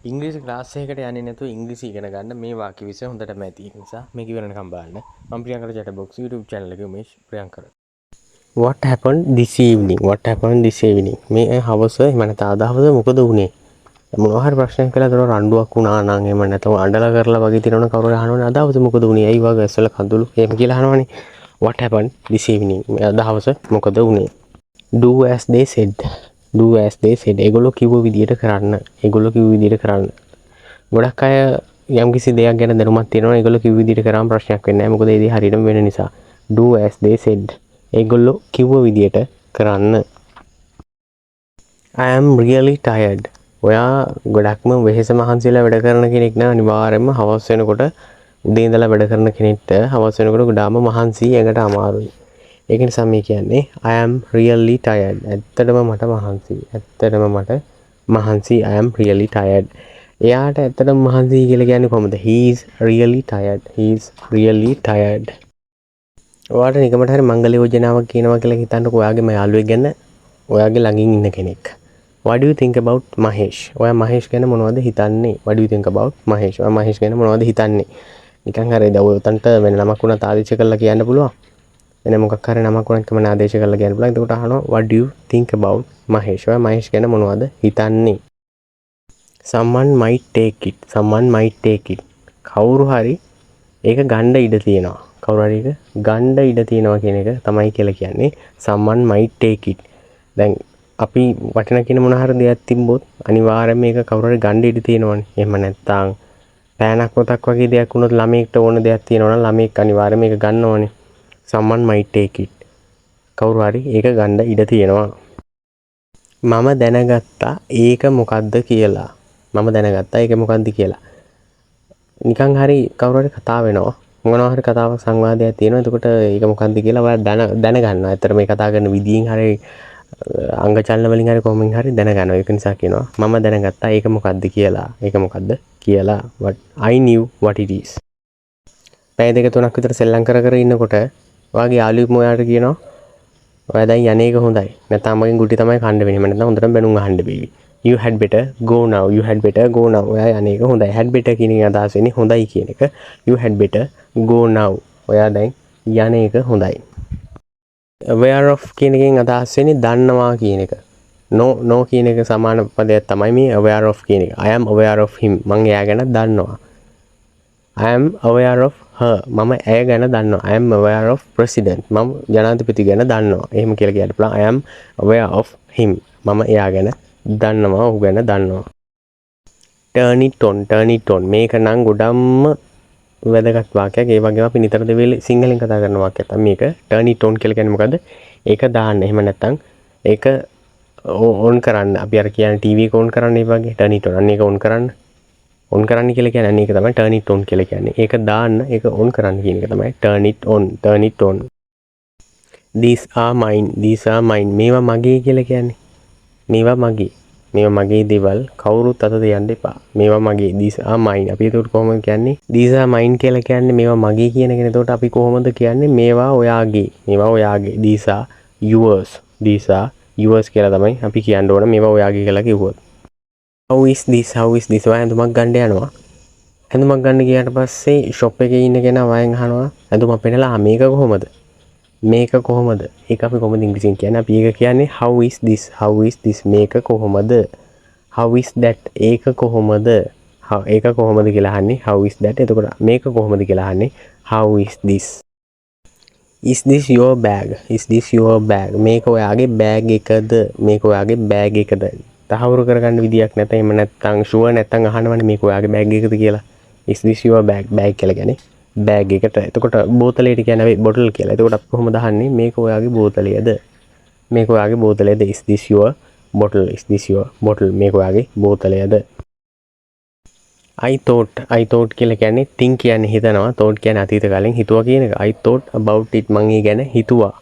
ඉංග්‍රීසි ක්ලාස් එකකට යන්නේ නැතුව ඉංග්‍රීසි ඉගෙන ගන්න මේ වාක්‍ය විෂය හොඳටම ඇති. ඒ නිසා මේක ඉවරනකම් බලන්න. මම Priyankara chat box YouTube channel එකේ උමේෂ් Priyankara. What happened this evening? What happened this evening? මේ හවස එහෙම නැත්නම් අද හවස මොකද වුනේ? මොනවා හරි ප්‍රශ්නයක් කියලා දර රණ්ඩුවක් වුණා නම් එහෙම නැත්නම් අඬලා කරලා වගේ තිරවන කවුරු අහනවනේ අද හවස මොකද වුනේ? ඇයි වගේ ඇස්වල කඳුළු එහෙම කියලා අහනවනේ. What happened this evening? අද හවස මොකද වුනේ? Do as they said. Do as they said. ඒගොල්ලෝ කිව්ව විදියට කරන්න. ඒගොල්ලෝ කිව්ව විදියට කරන්න. ගොඩක් අය යම්කිසි දෙයක් ගැන දැනුමක් තියෙනවා. ඒගොල්ලෝ කිව්ව විදියට කරාම ප්‍රශ්නයක් වෙන්නේ නැහැ. මොකද ඒ දේ හරියටම වෙන නිසා. Do as they said. ඒගොල්ලෝ කිව්ව විදියට කරන්න. I am really tired. ඔයා ගොඩක්ම වෙහෙස මහන්සිලා වැඩ කරන කෙනෙක් නෑ. අනිවාර්යයෙන්ම හවස් වෙනකොට උදේ ඉඳලා වැඩ කරන කෙනෙක්ට හවස් වෙනකොට ගොඩාම මහන්සි ඇඟට අමාරුයි. ඒක නිසා මේ කියන්නේ I am really tired. ඇත්තටම මට මහන්සි. ඇත්තටම මට මහන්සි. I am really tired. එයාට ඇත්තටම මහන්සි කියලා කියන්නේ කොහොමද? He is really tired. He is really tired. ඔයාට නිකමට හරි මංගල යෝජනාවක් කියනවා කියලා හිතන්නකෝ ඔයාගේම යාළුවෙක් ගැන ඔයාගේ ළඟින් ඉන්න කෙනෙක්. What do you think about Mahesh? ඔයා මහේෂ් ගැන මොනවද හිතන්නේ? What do you think about Mahesh? ඔයා මහේෂ් ගැන මොනවද හිතන්නේ? නිකන් හරි දවල්තන්ට වෙන නමක් වුණත් ආදේශ කරලා කියන්න පුළුවන්. වෙන මොකක් හරි නමක් වුණත් කමන ආදේශ කරලා කියන්න පුළුවන්. එතකොට අහනවා what do you think about Mahesh? ඔයා මහේෂ් ගැන මොනවද හිතන්නේ? Someone might take it. Someone might take it. කවුරු හරි ඒක ගන්න ඉඩ තියෙනවා. කවුරු හරි ඒක ගන්න ඉඩ තියෙනවා කියන එක තමයි කියලා කියන්නේ. Someone might take it. දැන් අපි වටිනා කියන මොන හරි දෙයක් තිබ්බොත් අනිවාර්යයෙන්ම මේක කවුරු හරි ගන්න ඉඩ තියෙනවනේ. එහෙම නැත්නම් පෑනක් පොතක් වගේ දෙයක් වුණොත් ළමයෙක්ට ඕන දෙයක් තියෙනවා නම් ළමයෙක් අනිවාර්යයෙන්ම මේක ගන්නවනේ. Someone might take it. කවුරු හරි ඒක ගන්න ඉඩ තියෙනවා. මම දැනගත්තා ඒක මොකද්ද කියලා. මම දැනගත්තා ඒක මොකද්ද කියලා. නිකන් හරි කවුරු හරි කතා වෙනවා. මොනවා හරි කතාවක් සංවාදයක් තියෙනවා. එතකොට ඒක මොකද්ද කියලා ඔයා දැනගන්නවා. ඇත්තට මේ කතා කරන විදියෙන් හරි අංග චලන වලින් හරි කොහොමින් හරි දැනගන්නවා. ඒක නිසා කියනවා මම දැනගත්තා ඒක මොකද්ද කියලා. ඒක මොකද්ද කියලා. What I knew what it is. පැය දෙක තුනක් විතර සෙල්ලම් කර කර ඉන්නකොට ඔයාගේ යාළුවෙක් මොයාට කියනවා ඔයා දැන් යන්නේක හොඳයි. නැත්නම් මගෙන් ගුටි තමයි කන්න වෙන්නේ. මම නැත්නම් හොඳටම බැනුම් අහන්න බේවි. You had better go now. You had better go now. ඔයා යන්නේක හොඳයි. had better කියන එක අදහස් වෙන්නේ හොඳයි කියන එක. You had better go now. ඔයා දැන් යන්නේක හොඳයි. Aware of කියන එකෙන් අදහස් වෙන්නේ දන්නවා කියන එක. No කියන එක සමාන පදයක් තමයි මේ aware of කියන එක. I am aware of him. මම එයා ගැන දන්නවා. I am aware of her. මම ඇය ගැන දන්නවා. I am aware of president. මම ජනාධිපති ගැන දන්නවා. එහෙම කියලා කියන්න පුළුවන්. I am aware of him. මම එයා ගැන දන්නවා. ඔහු ගැන දන්නවා. Turn it on. Turn it on. මේක නම් ගොඩක්ම වැදගත් වාක්‍යයක්. ඒ වගේම අපි නිතර දෙවිලේ සිංහලෙන් කතා කරන වාක්‍යයක් තමයි මේක. Turn it on කියලා කියන්නේ මොකද්ද? ඒක දාන්න. එහෙම නැත්නම් ඒක on කරන්න. අපි අර කියන්නේ TV එක on කරන්න ඒ වගේ. Turn it on. අන්න ඒක on කරන්න. on කරන්න කියලා කියන්නේ අන්න ඒක තමයි turn it on කියලා කියන්නේ. ඒක දාන්න, ඒක on කරන්න කියන එක තමයි turn it on. Turn it on. These are mine. These are mine. මේවා මගේ කියලා කියන්නේ. මේවා මගේ. මේවා මගේ දේවල් කවුරුත් අතට යන්න එපා. මේවා මගේ. These are mine. අපි ඒකට කොහොමද කියන්නේ? These are mine කියලා කියන්නේ මේවා මගේ කියන එක. එතකොට අපි කොහොමද කියන්නේ? මේවා ඔයාගේ. මේවා ඔයාගේ. These are yours. These are yours කියලා තමයි අපි කියන්න ඕන. මේවා ඔයාගේ කියලා කිව්වොත්. How is this? How is this? ඔයා ඇඳුමක් ගන්න යනවා. ඇඳුමක් ගන්න ගියාට පස්සේ shop එකේ ඉන්න කෙනා වයන් අහනවා. ඇඳුමක් පෙන්නලා මේක කොහොමද? මේක කොහොමද? ඒක අපි කොහොමද ඉංග්‍රීසියෙන් කියන්නේ? අපි ඒක කියන්නේ how is this? How is this? මේක කොහොමද? How is that? ඒක කොහොමද? ඒක කොහොමද කියලා අහන්නේ how is that? එතකොට මේක කොහොමද කියලා අහන්නේ how is this? Is this your bag? Is this your bag? මේක ඔයාගේ බෑග් එකද? මේක ඔයාගේ බෑග් එකද? තහවුරු කරගන්න විදියක් නැත. එහෙම නැත්නම් ෂුවර් නැත්නම් අහනවනේ මේක ඔයාගේ බෑග් එකද කියලා. Is this your bag? Bag කියලා කියන්නේ බෑග් එකට. එතකොට බෝතලයට කියන්නේ බොටල් කියලා. එතකොට අපි කොහොමද අහන්නේ මේක ඔයාගේ බෝතලයේද? මේක ඔයාගේ බෝතලයේද? Is this your bottle? Is this your bottle? මේක ඔයාගේ බෝතලයේද? I thought කියලා කියන්නේ think කියන්නේ හිතනවා. thought කියන්නේ අතීත කාලෙන් හිතුවා කියන එක. I thought about it. මං ඒ ගැන හිතුවා.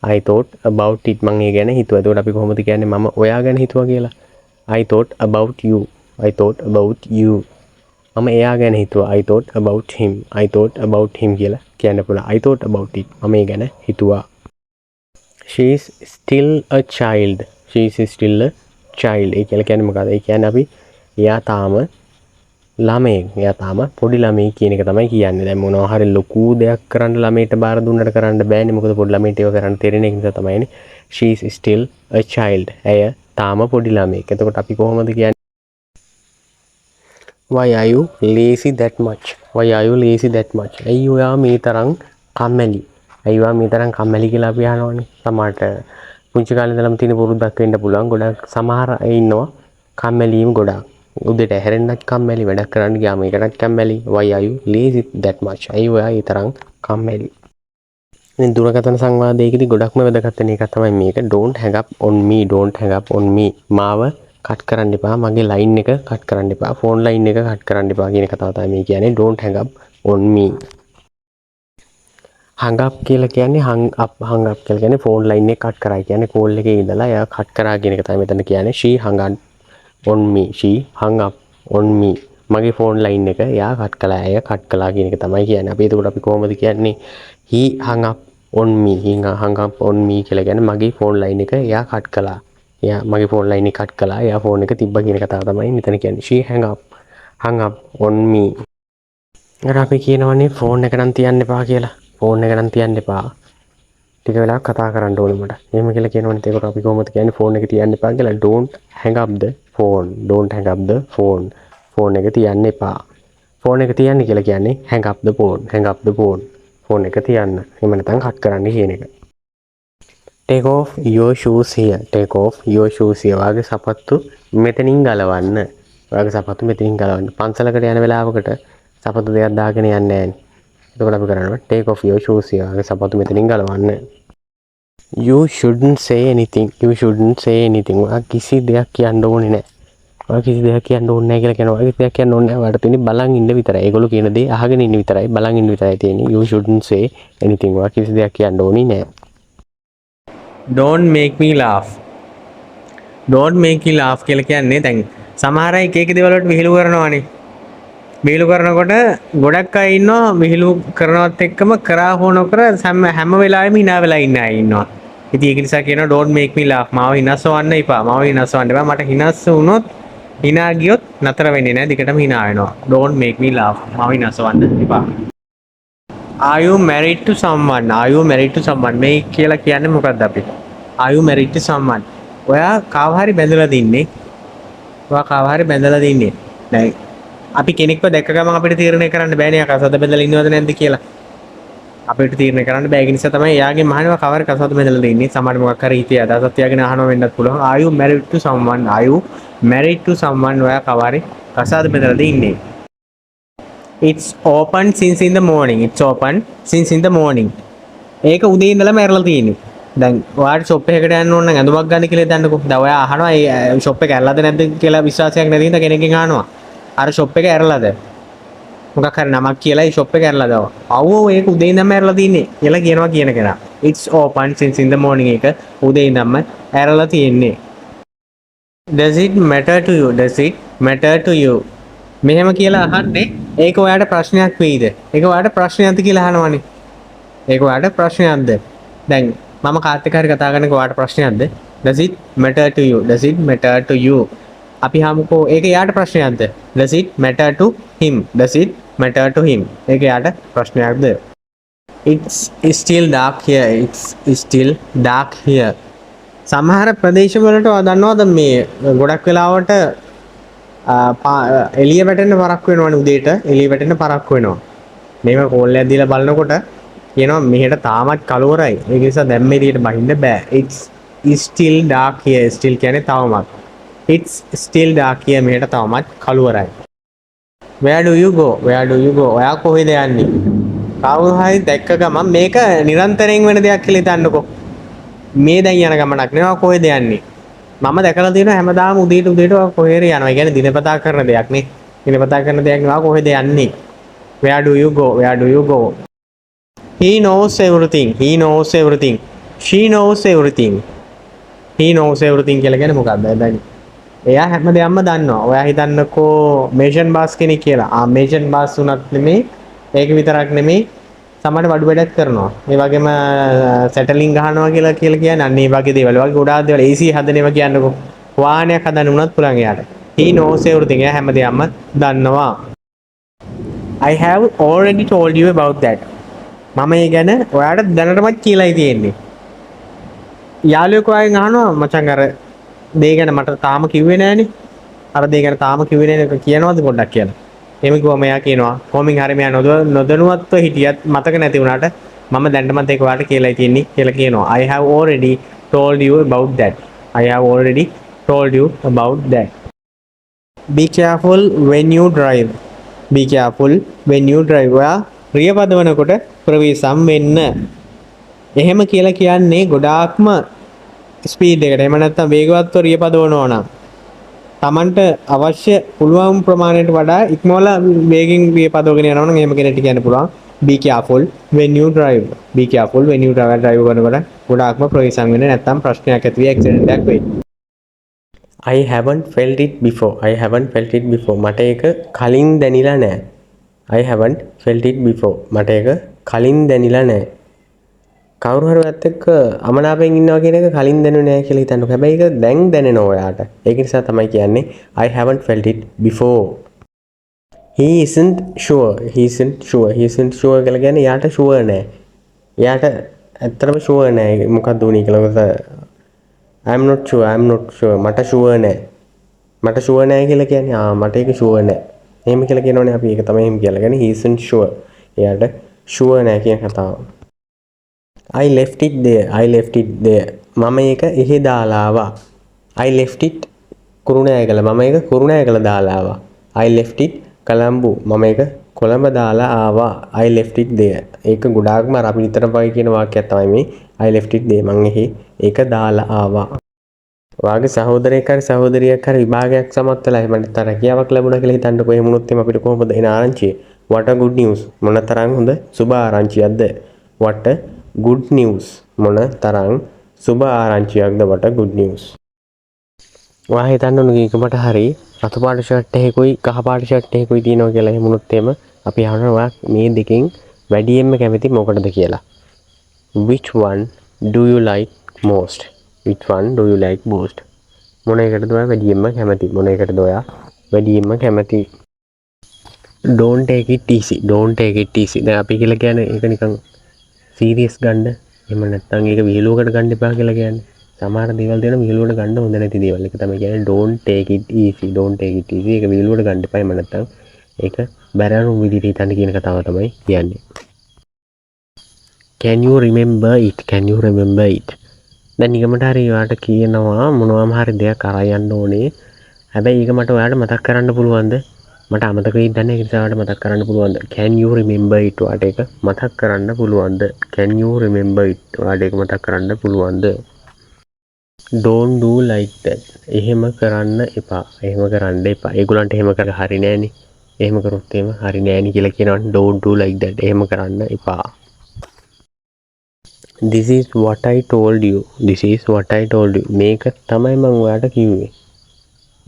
I thought about it. මං ඒ ගැන හිතුවා. එතකොට අපි කොහොමද කියන්නේ මම ඔයා ගැන හිතුවා කියලා? I thought about you. I thought about you. මම එයා ගැන හිතුවා. I thought about him. I thought about him කියලා කියන්න පුළුවන්. I thought about it. මම ඒ ගැන හිතුවා. She is still a child. She is still a child. ඒ කියලා කියන්නේ මොකක්ද? ඒ කියන්නේ අපි එයා තාම ළමයෙක්. එයා තාම පොඩි ළමයි කියන එක තමයි කියන්නේ. දැන් මොනවා හරි ලොකු දෙයක් කරන්න ළමයට බාර දුන්නට කරන්න බෑනේ. මොකද පොඩි ළමයට ඒව කරන්න තේරෙන එක නිසා තමයිනේ. she is still a child. ඇය තාම පොඩි ළමයෙක්. එතකොට අපි කොහොමද කියන්නේ? why are you lazy that much? why are you lazy that much? ඇයි ඔයා මේ තරම් කම්මැලි? ඇයි ඔයා මේ තරම් කම්මැලි කියලා අපි අහනවනේ. සමහරට පුංචි කාලේ ඉඳලම තියෙන පුරුද්දක් වෙන්න පුළුවන්. ගොඩක් සමහර අය ඉන්නවා කම්මැලිම ගොඩක්. උදේට හැරෙන්නත් කම්මැලි, වැඩක් කරන්න ගියාම ඒකටත් කම්මැලි. why are you lazy that much? ඇයි ඔයා ඒ තරම් කම්මැලි? ඉතින් දුරකථන සංවාදයේදී ගොඩක්ම වැදගත් වෙන එකක් තමයි මේක. don't hang up on me, don't hang up on me. මාව කට් කරන්න එපා, මගේ ලයින් එක කට් කරන්න එපා, ෆෝන් ලයින් එක කට් කරන්න එපා කියන කතාව තමයි මේ කියන්නේ. don't hang up on me. hang up කියලා කියන්නේ hang up කියලා කියන්නේ ෆෝන් ලයින් එක කට් කරා කියන්නේ කෝල් එකේ ඉඳලා එයා කට් කරා කියන එක තමයි මෙතන කියන්නේ. she hung up on me, she hung up on me. මගේ ෆෝන් ලයින් එක එයා කට් කළා, එයා කට් කළා කියන එක තමයි කියන්නේ. අපි එතකොට අපි කොහොමද කියන්නේ? he hung up on me, he hung up on me කියලා කියන්නේ මගේ ෆෝන් ලයින් එක එයා කට් කළා. එයා මගේ ෆෝන් ලයින් එක කට් කළා, එයා ෆෝන් එක තිබ්බා කියන කතාව තමයි මෙතන කියන්නේ. she hung up on me. අර අපි කියනවනේ ෆෝන් එක නම් තියන්න එපා කියලා. ෆෝන් එක නම් තියන්න එපා. ටික වෙලාවක් කතා කරන්න ඕනේ මට. එහෙම කියලා කියනවනේ. ඒකට අපි කොහොමද කියන්නේ ෆෝන් එක තියන්න එපා කියලා? don't hang up the phone. don't hang up the phone. Phone එක තියන්න එපා. ෆෝන් එක තියන්න කියලා කියන්නේ hang up the phone. hang up the phone. Phone එක තියන්න. එහෙම නැත්නම් කට් කරන්න කියන එක. take off your shoes here. take off your shoes here. ඔයාගේ සපත්තු මෙතනින් ගලවන්න. ඔයාගේ සපත්තු මෙතනින් ගලවන්න. පන්සලකට යන වෙලාවකට සපත්තු දෙකක් දාගෙන යන්නේ නැහැ. එතකොට අපි කරනවා take off your shoes here. ඔයාගේ සපත්තු මෙතනින් ගලවන්න. you shouldn't say anything. you shouldn't say anything. ඔයා කිසි දෙයක් කියන්න ඕනේ නැහැ. ඔයා කිසි දෙයක් කියන්න ඕනේ නැහැ කියලා කියනවා. ඔයා කිසි දෙයක් කියන්න ඕනේ නැහැ. ඔයාට තියෙන්නේ බලන් ඉන්න විතරයි. ඒගොල්ලෝ කියන දේ අහගෙන ඉන්න විතරයි. බලන් ඉන්න විතරයි තියෙන්නේ. you shouldn't say anything. ඔයා කිසි දෙයක් කියන්න ඕනේ නැහැ. don't make me laugh. don't make me laugh කියලා කියන්නේ දැන් සමහර අය එක එක දේවල් වලට විහිළු කරනවානේ. විහිළු කරනකොට ගොඩක් අය ඉන්නවා විහිළු කරනවත් එක්කම කරා හෝ නොකර හැම වෙලාවෙම hina වෙලා ඉන්න අය ඉන්නවා. ඉතින් ඒක නිසා කියනවා don't make me laugh. මාව හිනස්සවන්න එපා. මාව හිනස්සවන්න එපා. මට හිනස්ස වුණොත් hina ගියොත් නතර වෙන්නේ නැහැ. දිගටම hina වෙනවා. don't make me laugh. මාව හිනස්සවන්න එපා. are you married to someone? are you married to someone? මේ කියලා කියන්නේ මොකක්ද අපි? are you married to someone? ඔයා කාව හරි බැඳලා දින්නේ. ඔයා කාව හරි බැඳලා දින්නේ. දැන් අපි කෙනෙක්ව දැක්ක ගමන් අපිට තීරණය කරන්න බෑනේ යා කසාද බැඳලා ඉන්නවද නැද්ද කියලා. අපිට තීරණය කරන්න බෑ. ඒ නිසා තමයි එයාගේ මහණව කවර කසාද බැඳලා ඉන්නේ. සමහර මොකක් හරි හිතේ අදහසක් තියාගෙන අහනවා වෙන්නත් පුළුවන්. are you married to someone? are you married to someone? ඔයා කවරේ කසාද බැඳලා ඉන්නේ. it's open since in the morning. it's open since in the morning. ඒක උදේ ඉඳලම ඇරලා තියෙන්නේ. දැන් ඔයාට ෂොප් එකකට යන්න ඕන නම් ඇඳුමක් ගන්න කියලා දන්නකෝ. දැන් ඔයා අහනවා ඒ ෂොප් එක ඇරලාද නැද්ද කියලා විශ්වාසයක් නැති හින්දා කෙනෙක්ගෙන් අහනවා. අර ෂොප් එක ඇරලාද? මොකක් හරි නමක් කියලා ඒ ෂොප් එක ඇරලාද? අවෝ ඒක උදේ ඉඳන්ම ඇරලා තින්නේ කියලා කියනවා කියන කෙනා. it's open since in the morning එක උදේ ඉඳන්ම ඇරලා තියෙන්නේ. does it matter to you? does it matter to you? මෙහෙම කියලා අහන්නේ ඒක ඔයාට ප්‍රශ්නයක් වෙයිද? ඒක ඔයාට ප්‍රශ්නයක්ද කියලා අහනවනේ. ඒක ඔයාට ප්‍රශ්නයක්ද? දැන් මම කාත් එක්ක හරි කතා කරනකොට ඔයාට ප්‍රශ්නයක්ද? does it matter to you? does it matter to you? අපි හමුකෝ ඒක යාට ප්‍රශ්නයක්ද? does it matter to him? does it matter to him? ඒක යාට ප්‍රශ්නයක්ද? it's still dark here. it's still dark here. සමහර ප්‍රදේශවලට දන්නවද මේ ගොඩක් වෙලාවට එළිය වැටෙන්න පරක් වෙනවනේ උදේට එළිය වැටෙන්න පරක් වෙනවා. මේව කෝල් එකක් දීලා බලනකොට කියනවා මෙහෙට තාමත් කලවරයි. ඒක නිසා දැන් මේ එළියට බහින්න බෑ. it's still dark here. still කියන්නේ තවමත්. it's still dark here. මෙහෙට තවමත් කලවරයි. where do you go? where do you go? ඔයා කොහෙද යන්නේ? කවුරු හරි දැක්ක ගමන් මේක නිරන්තරයෙන් වෙන දෙයක් කියලා හිතන්නකෝ. මේ දැන් යන ගමනක් නේ. ඔයා කොහෙද යන්නේ? මම දැකලා තියෙනවා හැමදාම උදේට ඔයා කොහෙද යනවා. ඒ කියන්නේ දිනපතා කරන දෙයක් නේ. දිනපතා කරන දෙයක් නේ. ඔයා කොහෙද යන්නේ? where do you go? where do you go? he knows everything. he knows everything. she knows everything. he knows everything කියලා කියන්නේ මොකක්ද? දැන් එයා හැම දෙයක්ම දන්නවා. ඔයා හිතන්නකෝ මේෂන් බාස් කෙනෙක් කියලා. මේෂන් බාස් උනත් නෙමෙයි. ඒක විතරක් නෙමෙයි. සමහර වඩු වැඩක් කරනවා. ඒ වගේම සැටලින් ගහනවා කියලා කියන්නේ අන්න ඒ වගේ දේවල්. ඒ වගේ ගොඩාක් දේවල් AC හදන ඒවා කියන්නකෝ. වාහනයක් හදන්න උනත් පුළුවන් එයාට. he knows everything. එයා හැමදේම දන්නවා. I have already told you about that. මම ඒ ගැන ඔයාට දැනටමත් කියලායි තියෙන්නේ. යාළුවෙක් වයින් අහනවා මචං අර දේ ගැන මට තාම කිව්වේ නෑනේ. අර දේ ගැන තාම කිව්වේ නෑනේ කියනවද පොඩ්ඩක් කියලා. එහෙම කිව්වම එයා කියනවා කොමින් හරි මෙයා නොදැනුවත්ව හිටියත් මතක නැති වුණාට මම දැනටමත් ඒක ඔයාලට කියලායි තියෙන්නේ කියලා කියනවා. I have already told you about that. I have already told you about that. Be careful when you drive. Be careful when you drive. ඔයා රිය පදවනකොට ප්‍රවේශම් වෙන්න. එහෙම කියලා කියන්නේ ගොඩාක්ම ස්පීඩ් එකට එහෙම නැත්නම් වේගවත්ව රිය පදවනවා නම් Tamanට අවශ්‍ය පුළුවන් ප්‍රමාණයට වඩා ඉක්මවලා වේගෙන් රිය පදවගෙන යනවා නම් එහෙම කෙනෙක්ට කියන්න පුළුවන් be careful when you drive. Be careful when you drive කරනකොට ගොඩාක්ම ප්‍රවේශම් වෙන්න නැත්නම් ප්‍රශ්නයක් ඇති වෙයි ඇක්සිඩන්ට් එකක් වෙයි. I haven't felt it before. I haven't felt it before. මට ඒක කලින් දැනිලා නැහැ. I haven't felt it before. මට ඒක කලින් දැනිලා නැහැ. කවුරු හරි ඔයත් එක්ක අමනාපෙන් ඉන්නවා කියන එක කලින් දැනුනේ නැහැ කියලා හිතන්නකො. හැබැයි ඒක දැන් දැනෙනවා ඔයාට. ඒක නිසා තමයි කියන්නේ I haven't felt it before. He isn't sure. He isn't sure. He isn't sure කියලා කියන්නේ යාට sure නැහැ. යාට ඇත්තටම sure නැහැ. මොකක්ද උනේ කියලා. I'm not sure. I'm not sure. මට sure නැහැ. මට sure නැහැ කියලා කියන්නේ මට ඒක sure නැහැ. එහෙම කියලා කියනෝනේ අපි ඒක තමයි එහෙම කියලා කියන්නේ he isn't sure. එයාට sure නැහැ කියන කතාව. I left it there. I left it there. මම ඒක එහෙ දාලා ආවා. I left it Kurunegala. මම ඒක කුරුණෑගල දාලා ආවා. I left it Colombo. මම ඒක කොළඹ දාලා ආවා. I left it there. ඒක ගොඩාක්ම අර අපි නිතරම වගේ කියන වාක්‍යයක් තමයි මේ I left it there. මම එහෙ ඒක දාලා ආවා. ඔයාගේ සහෝදරයෙක් හරි සහෝදරියක් හරි විභාගයක් සමත් වෙලා එහෙම නැත්නම් රැකියාවක් ලැබුණා කියලා හිතන්නකෝ. එහෙම වුණොත් එimhe අපිට කොහොමද එන ආරංචිය? What a good news. මොන තරම් හොඳ සුබ ආරංචියක්ද? What a good news. මොන තරම් සුබ ආරංචියක්ද? What a good news. ඔයා හිතන්න ඕන කීකමට හරි රතු පාට ෂර්ට් එකකුයි කහ පාට ෂර්ට් එකකුයි තියෙනවා කියලා එහෙම වුණොත් එimhe අපි අහනවා ඔයා මේ දෙකෙන් වැඩියෙන්ම කැමති මොකටද කියලා. Which one do you like most? Which one do you like most? මොන එකටද ඔයා වැඩියෙන්ම කැමති? මොන එකටද ඔයා වැඩියෙන්ම කැමති? Don't take it easy. Don't take it easy. දැන් අපි කියලා කියන්නේ ඒක නිකන් සීරියස් ගන්න. එහෙම නැත්නම් ඒක විහිළුවකට ගන්න එපා කියලා කියන්නේ. සමහර දේවල් දෙන විහිළුවට ගන්න හොඳ නැති දේවල්. ඒක තමයි කියන්නේ don't take it easy. Don't take it easy. ඒක විහිළුවට ගන්න එපා. එහෙම නැත්නම් ඒක බැරෑරුම් විදිහට හිතන්න කියන කතාව තමයි කියන්නේ. Can you remember it? Can you remember it? දැන් නිකමට හරි ඔයාට කියනවා මොනවාම හරි දෙයක් අරන් යන්න ඕනේ. හැබැයි ඒක මට ඔයාට මතක් කරන්න පුළුවන්ද? මට අමතක වෙයි දන්නේ ඒක නිසා ඔයාට මතක් කරන්න පුළුවන්ද? Can you remember it? ඔයාට ඒක මතක් කරන්න පුළුවන්ද? Can you remember it? ඔයාට ඒක මතක් කරන්න පුළුවන්ද? Don't do like that. එහෙම කරන්න එපා. එහෙම කරන්න එපා. ඒගොල්ලන්ට එහෙම කර හරි නෑනේ. එහෙම කරොත් එහෙම හරි නෑනේ කියලා කියනවා. Don't do like that. එහෙම කරන්න එපා. This is what I told you. This is what I told you. මේක තමයි මම ඔයාලට කිව්වේ.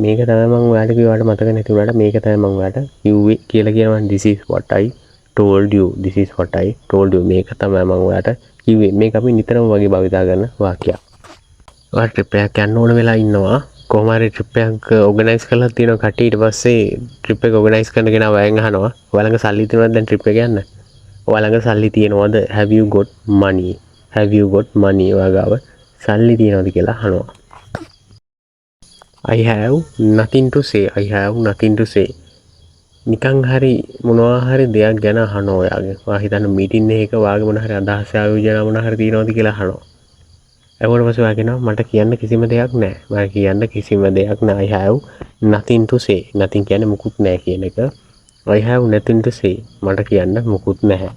මේක තමයි මම ඔයාලට කිව්වේ. ඔයාලට මතක නැති වුණාට මේක තමයි මම ඔයාලට කිව්වේ කියලා කියනවා. This is what I told you. This is what I told you. මේක තමයි මම ඔයාලට කිව්වේ. මේක අපි නිතරම වගේ භාවිතා කරන වාක්‍යයක්. ඔයාලා ට්‍රිප් එකක් යන්න ඕන වෙලා ඉන්නවා. කොහොම හරි ට්‍රිප් එකක් ඕගනයිස් කරලා තියෙනවා කට්ටිය. ඊට පස්සේ ට්‍රිප් එක ඕගනයිස් කරන කෙනා වයන් අහනවා. ඔයාලඟ සල්ලි තියෙනවද දැන් ට්‍රිප් එක යන්න? ඔයාලඟ සල්ලි තියෙනවද? Have you got money? Have you got money? ඔයාගාව සල්ලි තියෙනවද කියලා අහනවා. I have nothing to say. I have nothing to say. නිකන් හරි මොනවා හරි දෙයක් ගැන අහනවා ඔයාගෙන්. ඔයා හිතන්න මීටින් එකක ඔයාගේ මොන හරි අදහස් ආයෝජන මොන හරි තියෙනවද කියලා අහනවා. එතකොට පස්සේ ඔයා කියනවා මට කියන්න කිසිම දෙයක් නැහැ. මට කියන්න කිසිම දෙයක් නැහැ. I have nothing to say. nothing කියන්නේ මුකුත් නැහැ කියන එක. I have nothing to say. මට කියන්න මුකුත් නැහැ.